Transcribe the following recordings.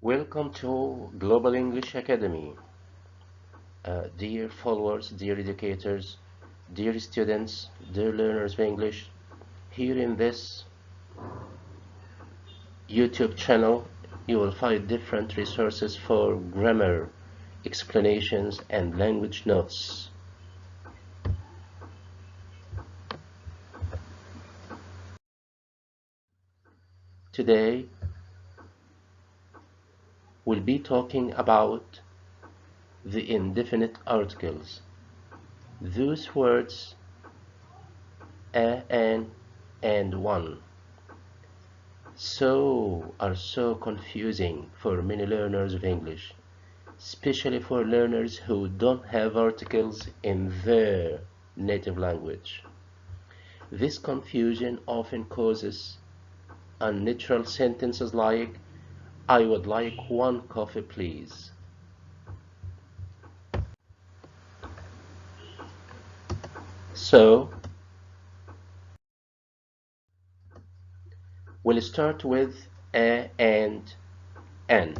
Welcome to Global English Academy. Dear followers, dear educators, dear students, dear learners of English, here in this YouTube channel, you will find different resources for grammar, explanations, and language notes. Today, we'll be talking about the indefinite articles. Those words a, an, and one are so confusing for many learners of English, especially for learners who don't have articles in their native language. This confusion often causes unnatural sentences like, I would like one coffee, please. So, we'll start with a and an.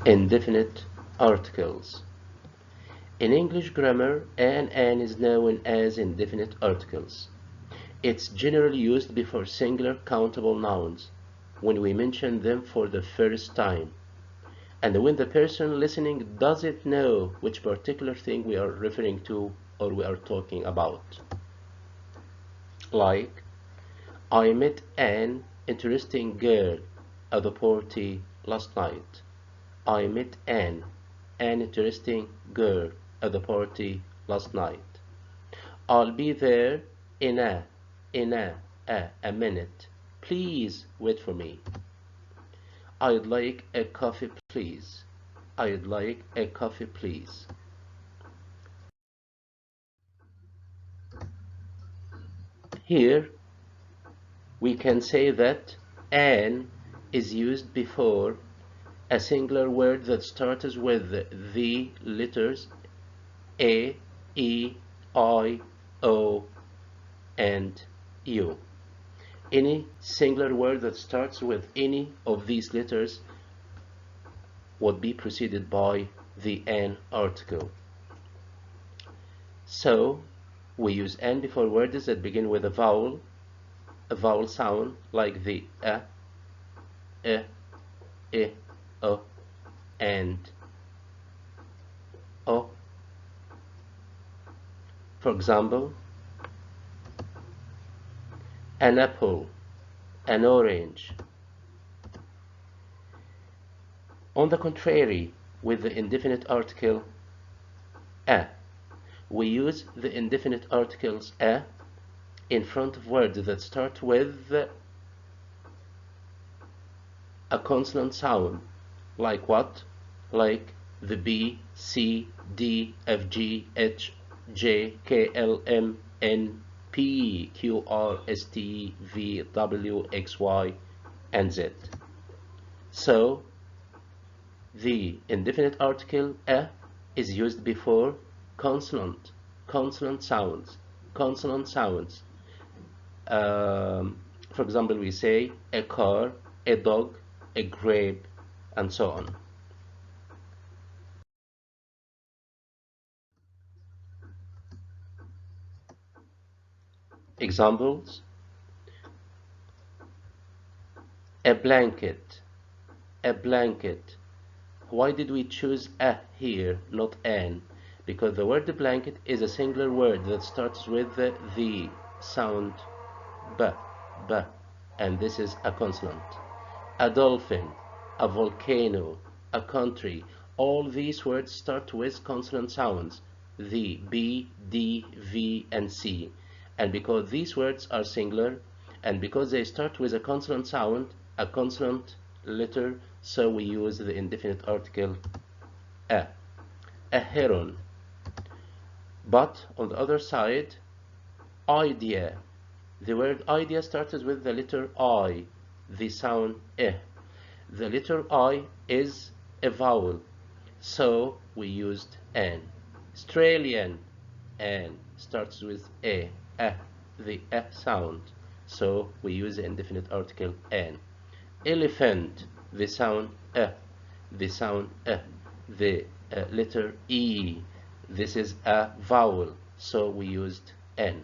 Indefinite articles. In English grammar, an is known as indefinite articles. It's generally used before singular countable nouns when we mention them for the first time, and when the person listening doesn't know which particular thing we are referring to or we are talking about. Like, I met an interesting girl at the party last night. I met an interesting girl at the party last night. I'll be there in a minute. Please wait for me. I'd like a coffee, please. I'd like a coffee, please. Here, we can say that an is used before a singular word that starts with the letters A, E, I, O, and U. Any singular word that starts with any of these letters would be preceded by the an article. So we use an before words that begin with a vowel sound like the I, O, and O. For example, an apple, an orange. On the contrary, with the indefinite article a, we use the indefinite articles a in front of words that start with a consonant sound. Like what? Like the B, C, D, F, G, H, J, K, L, M, N, P, Q, R, S, T, V, W, X, Y, and Z. So, the indefinite article a is used before consonant sounds. For example, we say a car, a dog, a grape, and so on. Examples: a blanket, a blanket. Why did we choose a here, not an? Because the word blanket is a singular word that starts with the sound b, and this is a consonant. A dolphin, a volcano, a country. All these words start with consonant sounds, the B, D, V, and C. And because these words are singular, and because they start with a consonant sound, a consonant letter, so we use the indefinite article a. A heron. But on the other side, idea. The word idea starts with the letter I, the sound eh. The letter I is a vowel, so we used an. Australian, and starts with a. the sound, so we use the indefinite article an. Elephant, the sound the sound the letter e. This is a vowel, so we used n.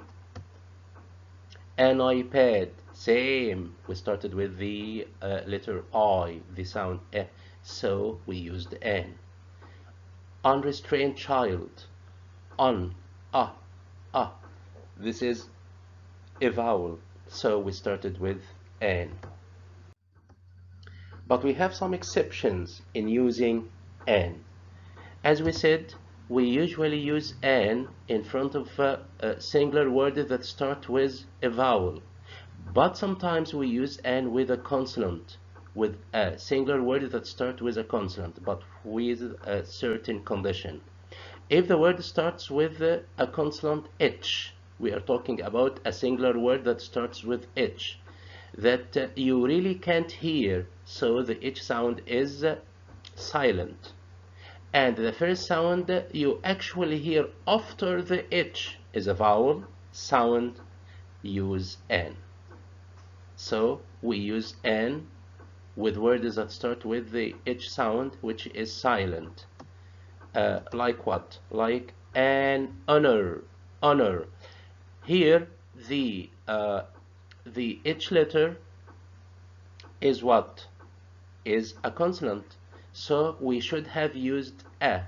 An iPad, same. We started with the letter I, the sound so we used an. Unrestrained child, un, ah. This is a vowel, so we started with an. But we have some exceptions in using an. As we said, we usually use an in front of a singular word that start with a vowel. But sometimes we use an with a consonant, with a singular word that starts with a consonant, but with a certain condition. If the word starts with a consonant H, we are talking about a singular word that starts with H, that you really can't hear, so the H sound is silent. And the first sound you actually hear after the H is a vowel sound, use an. So we use an with words that start with the H sound, which is silent. Like what? Like an honor, honor. Here the H letter is what? Is a consonant. So we should have used a.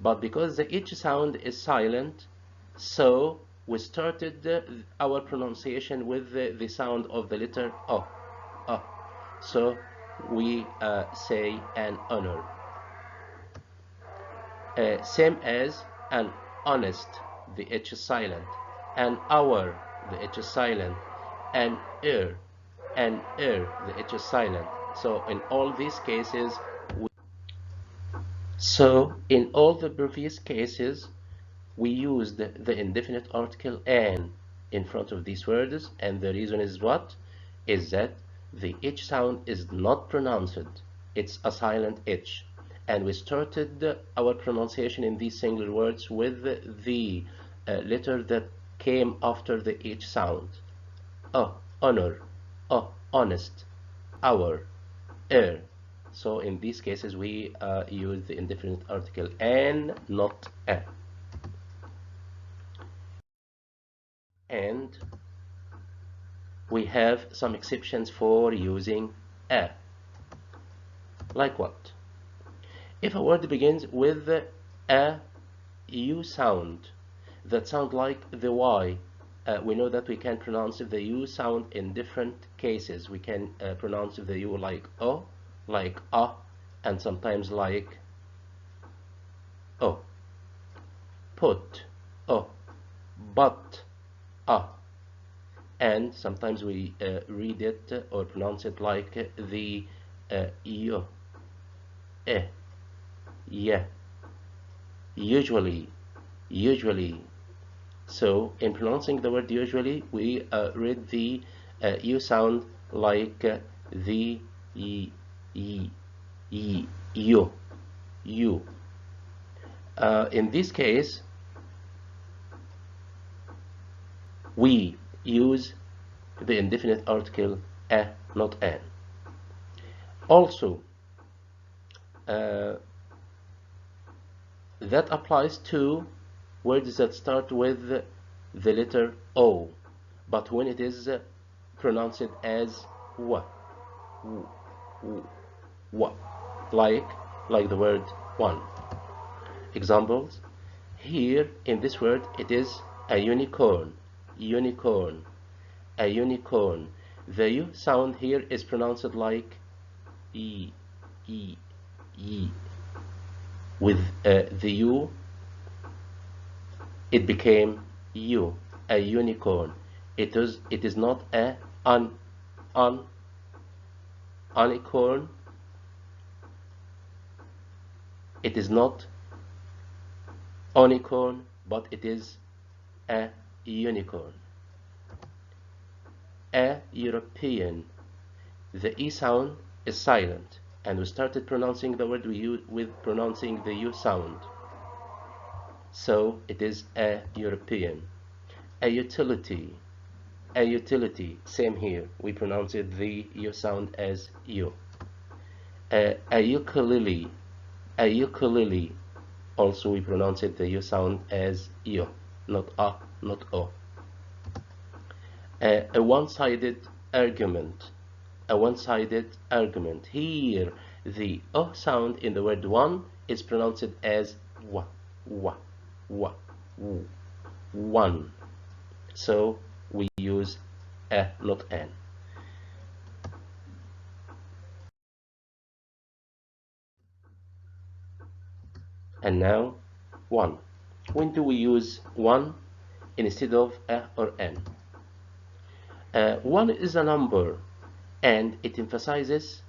But because the H sound is silent, so we started our pronunciation with the sound of the letter O. O. So we say an honor. Same as an honest, the H is silent. An hour, the H is silent. An ear, the H is silent. So in all these cases, in all the previous cases, we used the indefinite article an in front of these words, and the reason is what? Is that the H sound is not pronounced. It's a silent H. And we started our pronunciation in these single words with the letter that came after the H sound. Honor, honest, hour, er. So in these cases we use the indefinite article an, not a. And we have some exceptions for using a. Like what? If a word begins with a U sound that sound like the Y, we know that we can pronounce the U sound in different cases. We can pronounce the U like O, like A, and sometimes like O. Put, O, but, A. And sometimes we read it or pronounce it like the yo, yeah, usually. So in pronouncing the word usually, we read the u sound like the y, you. In this case, we use the indefinite article a, not an. Also, that applies to words that start with the letter O, but when it is pronounced as wa, like the word one. Examples: here in this word it is a unicorn, a unicorn. The U sound here is pronounced like e. With the U, it became U, a unicorn. It is not a unicorn. It is not unicorn, but it is a unicorn. A European. The E sound is silent, and we started pronouncing the word with pronouncing the U sound. So it is a European. A utility. A utility, same here. We pronounce it the U sound as U. A ukulele, a ukulele. Also, we pronounce it the U sound as U, not A, not O. A one-sided argument, a one-sided argument. Here, the O sound in the word one is pronounced as wa, wa, wa, w, one. So we use a, not an. And now, one. When do we use one instead of a or an? One is a number, and it emphasizes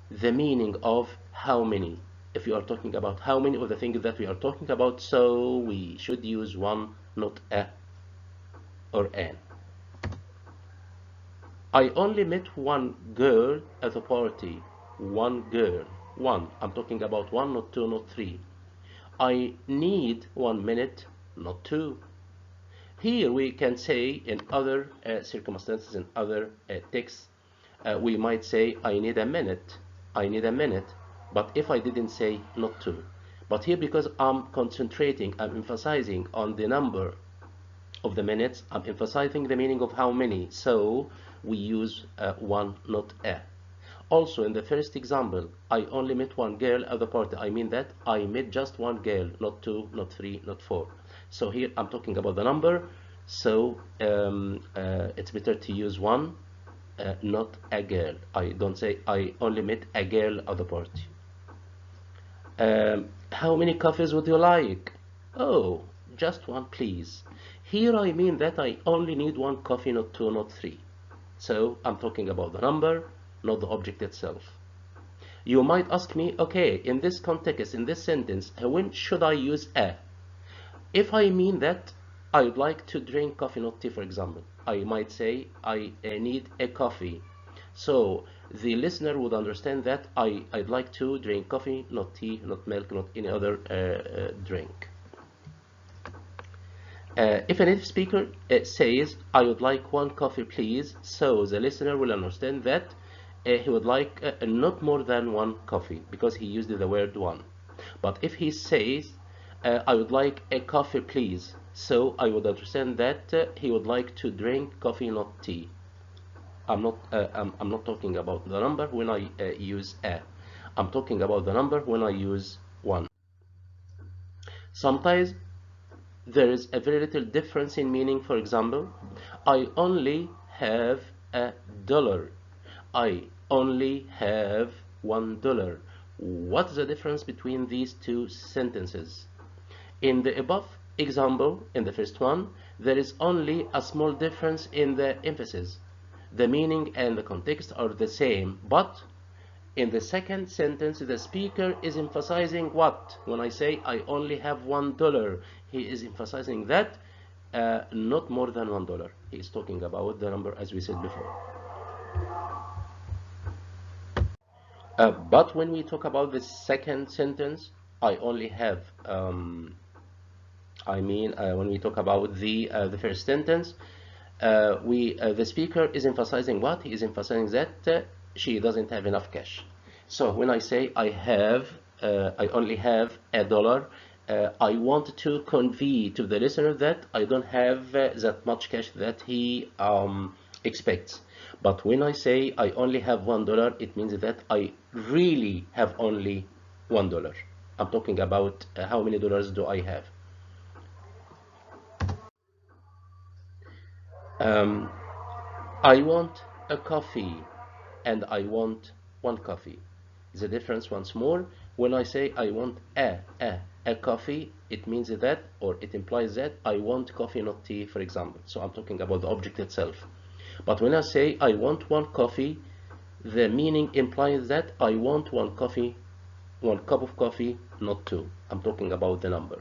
the meaning of how many. If you are talking about how many of the things that we are talking about, so we should use one, not a or an. I only met one girl at the party. One girl. One. I'm talking about one, not two, not three. I need 1 minute, not two. Here we can say in other circumstances, in other texts, we might say, I need a minute. I need a minute. But if I didn't say not two. But here, because I'm concentrating, I'm emphasizing on the number of the minutes, I'm emphasizing the meaning of how many. So we use one, not a. Also, in the first example, I only met one girl at the party. I mean that I met just one girl, not two, not three, not four. So here I'm talking about the number. So it's better to use one, not a girl. I don't say I only met a girl at the party. How many coffees would you like? Oh, just one, please. Here I mean that I only need one coffee, not two, not three. So I'm talking about the number, not the object itself. You might ask me, okay, in this context, in this sentence, when should I use a? If I mean that I would like to drink coffee, not tea, for example, I might say I need a coffee. So the listener would understand that I'd like to drink coffee, not tea, not milk, not any other drink. If a native speaker says, I would like one coffee, please, so the listener will understand that he would like not more than one coffee, because he used the word one. But if he says, I would like a coffee, please, so I would understand that he would like to drink coffee, not tea. I'm not talking about the number when I use a. I'm talking about the number when I use one. Sometimes there is a very little difference in meaning. For example, I only have $1. I only have $1. What's the difference between these two sentences? In the above example, in the first one, there is only a small difference in the emphasis. The meaning and the context are the same, but in the second sentence, the speaker is emphasizing what? When I say I only have $1, he is emphasizing that not more than $1. He is talking about the number as we said before. But when we talk about the second sentence, I only have, when we talk about the first sentence, the speaker is emphasizing what? He is emphasizing that she doesn't have enough cash. So when I say I only have $1, I want to convey to the listener that I don't have that much cash that he expects. But when I say I only have $1, it means that I really have only $1. I'm talking about how many dollars do I have. I want a coffee and I want one coffee. The difference once more, when I say I want a coffee, it means that, or it implies that I want coffee, not tea, for example. So I'm talking about the object itself. But when I say I want one coffee, the meaning implies that I want one coffee, one cup of coffee, not two. I'm talking about the number.